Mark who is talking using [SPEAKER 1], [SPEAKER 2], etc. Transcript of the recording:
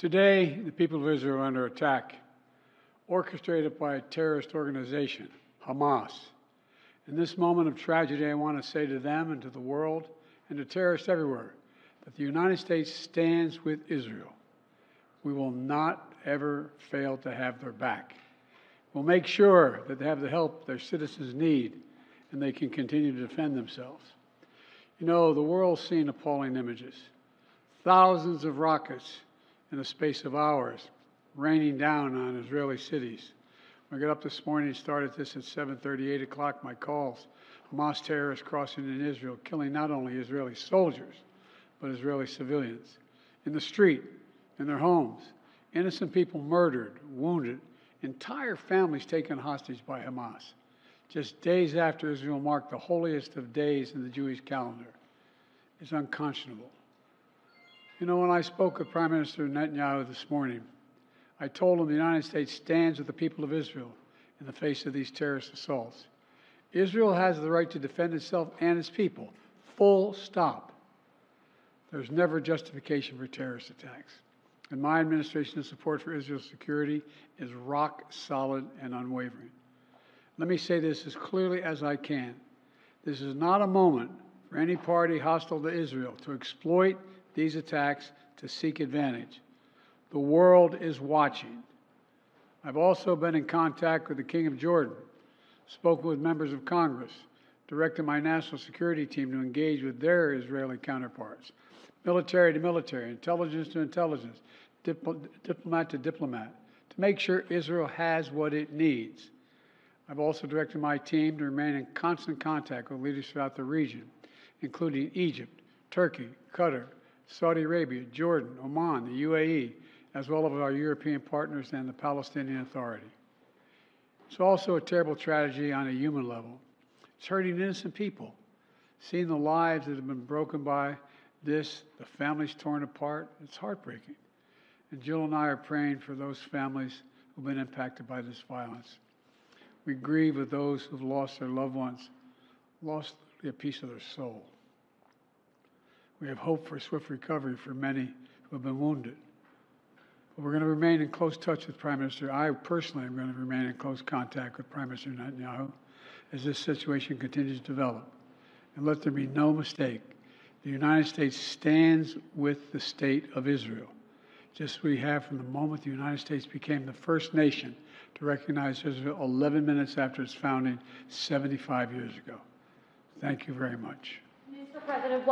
[SPEAKER 1] Today, the people of Israel are under attack, orchestrated by a terrorist organization, Hamas. In this moment of tragedy, I want to say to them and to the world and to terrorists everywhere that the United States stands with Israel. We will not ever fail to have their back. We'll make sure that they have the help their citizens need and they can continue to defend themselves. You know, the world's seen appalling images. Thousands of rockets in the space of hours raining down on Israeli cities. When I got up this morning and started this at 7:30, 8 o'clock, my calls. Hamas terrorists crossing in Israel, killing not only Israeli soldiers, but Israeli civilians. In the street, in their homes, innocent people murdered, wounded, entire families taken hostage by Hamas. Just days after Israel marked the holiest of days in the Jewish calendar. It's unconscionable. You know, when I spoke with Prime Minister Netanyahu this morning, I told him the United States stands with the people of Israel in the face of these terrorist assaults. Israel has the right to defend itself and its people, full stop. There's never justification for terrorist attacks. And my administration's support for Israel's security is rock solid and unwavering. Let me say this as clearly as I can. This is not a moment for any party hostile to Israel to exploit these attacks to seek advantage. The world is watching. I've also been in contact with the King of Jordan, spoken with members of Congress, directed my national security team to engage with their Israeli counterparts, military to military, intelligence to intelligence, diplomat to diplomat, to make sure Israel has what it needs. I've also directed my team to remain in constant contact with leaders throughout the region, including Egypt, Turkey, Qatar, Saudi Arabia, Jordan, Oman, the UAE, as well as our European partners and the Palestinian Authority. It's also a terrible tragedy on a human level. It's hurting innocent people. Seeing the lives that have been broken by this, the families torn apart, it's heartbreaking. And Jill and I are praying for those families who've been impacted by this violence. We grieve with those who've lost their loved ones, lost a piece of their soul. We have hope for swift recovery for many who have been wounded. But we're going to remain in close touch with Prime Minister. I personally am going to remain in close contact with Prime Minister Netanyahu as this situation continues to develop. And let there be no mistake, the United States stands with the state of Israel, just as we have from the moment the United States became the first nation to recognize Israel 11 minutes after its founding 75 years ago. Thank you very much.
[SPEAKER 2] Mr. President,